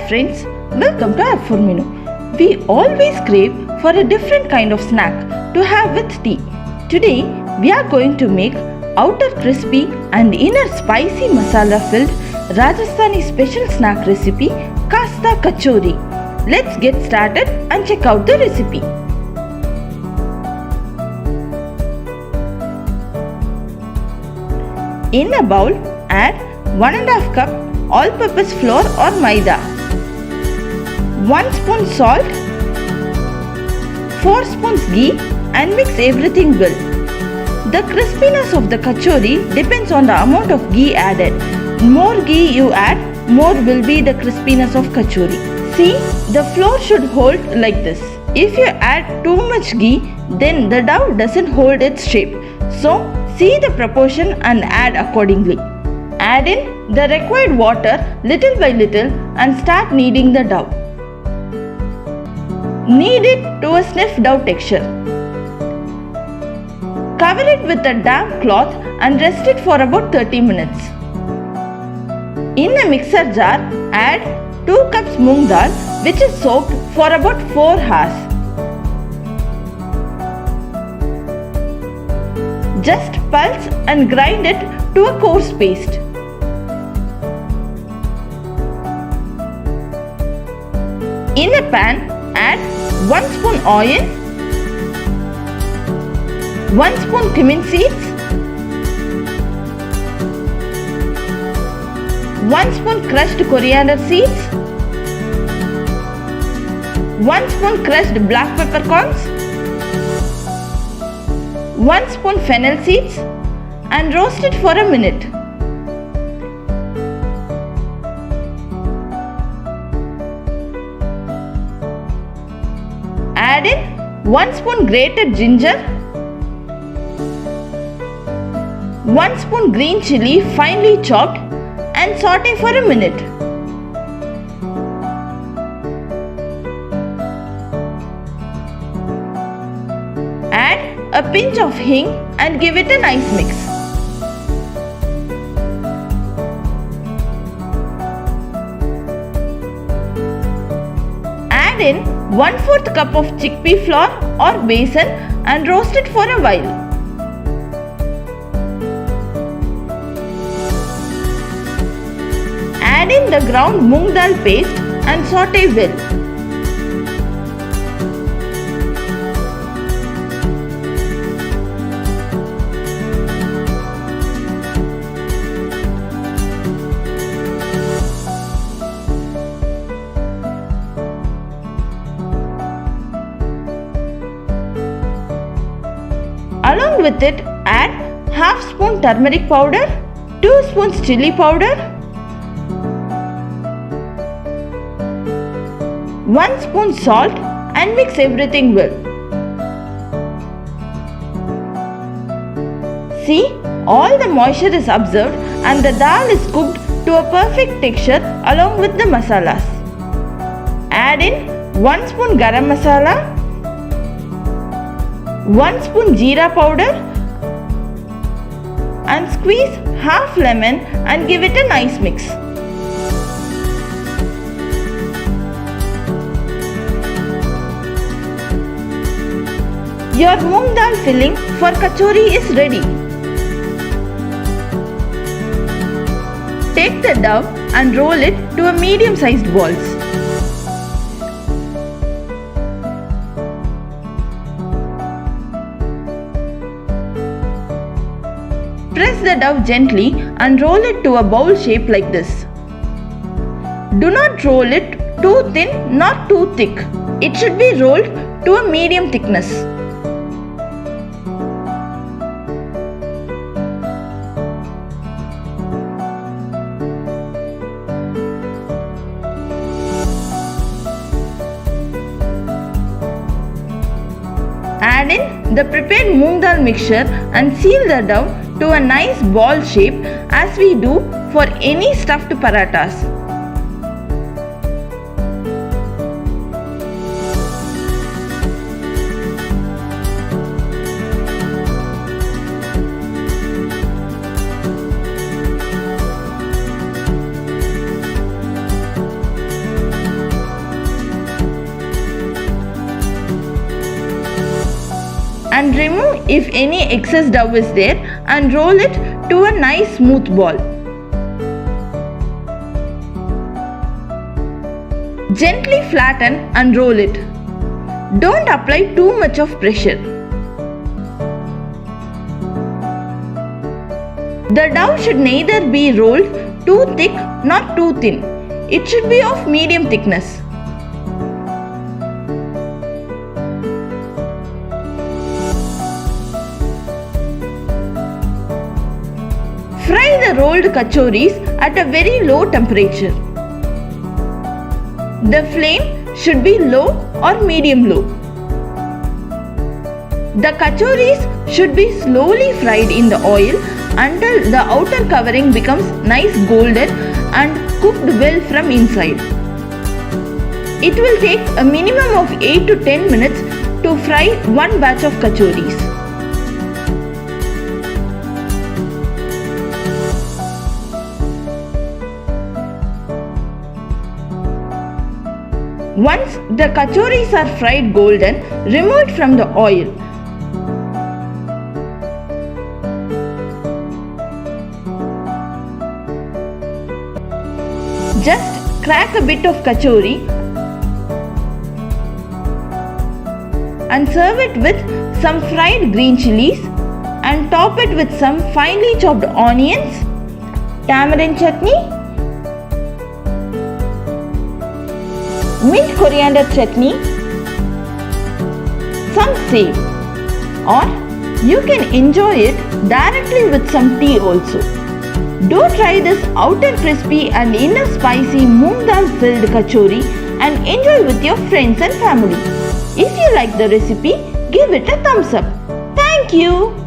friends, welcome to Ap4 menu. We always crave for a different kind of snack to have with tea. Today we are going to make outer crispy and inner spicy masala filled Rajasthani Special snack recipe Khasta Kachori. Let's get started and check out the recipe. In a bowl, add 1½ cup all-purpose flour or Maida, 1 spoon salt, 4 spoons ghee and mix everything well. The crispiness of the kachori depends on the amount of ghee added. More ghee you add, more will be the crispiness of kachori. See, the flour should hold like this. If you add too much ghee, then the dough doesn't hold its shape. So, see the proportion and add accordingly. Add in the required water little by little and start kneading the dough. Knead it to a stiff dough texture. Cover it with a damp cloth and rest it for about 30 minutes. In a mixer jar, add 2 cups moong dal which is soaked for about 4 hours. Just pulse and grind it to a coarse paste. In a pan, add 1 spoon oil, 1 spoon cumin seeds, 1 spoon crushed coriander seeds, 1 spoon crushed black peppercorns, 1 spoon fennel seeds and roast it for a minute. Add in 1 spoon grated ginger, 1 spoon green chilli finely chopped and saute for a minute. Add a pinch of hing and give it a nice mix. Add in 1/4 cup of chickpea flour or besan and roast it for a while. Add in the ground moong dal paste and saute well. Along with it, add half spoon turmeric powder, 2 spoons chilli powder, 1 spoon salt and mix everything well. See, all the moisture is absorbed and the dal is cooked to a perfect texture along with the masalas. Add in 1 spoon garam masala, 1 spoon jeera powder and squeeze half lemon and give it a nice mix. Your moong dal filling for kachori is ready. Take the dough and roll it to a medium-sized balls. Press the dough gently and roll it to a bowl shape like this. Do not roll it too thin nor too thick. It should be rolled to a medium thickness. Add in the prepared moong dal mixture and seal the dough to a nice ball shape as we do for any stuffed parathas. if any excess dough is there and roll it to a nice smooth ball. Gently flatten and roll it. Don't apply too much of pressure. The dough should neither be rolled too thick nor too thin. It should be of medium thickness. Fry the rolled kachoris at a very low temperature. The flame should be low or medium low. The kachoris should be slowly fried in the oil until the outer covering becomes nice golden and cooked well from inside. It will take a minimum of 8 to 10 minutes to fry one batch of kachoris. Once the kachoris are fried golden, remove it from the oil. Just crack a bit of kachori and serve it with some fried green chilies and top it with some finely chopped onions, tamarind chutney, mint coriander chutney, some save, or you can enjoy it directly with some tea also. Do try this outer crispy and inner spicy moong dal filled kachori and enjoy with your friends and family. If you like the recipe, give it a thumbs up. Thank you.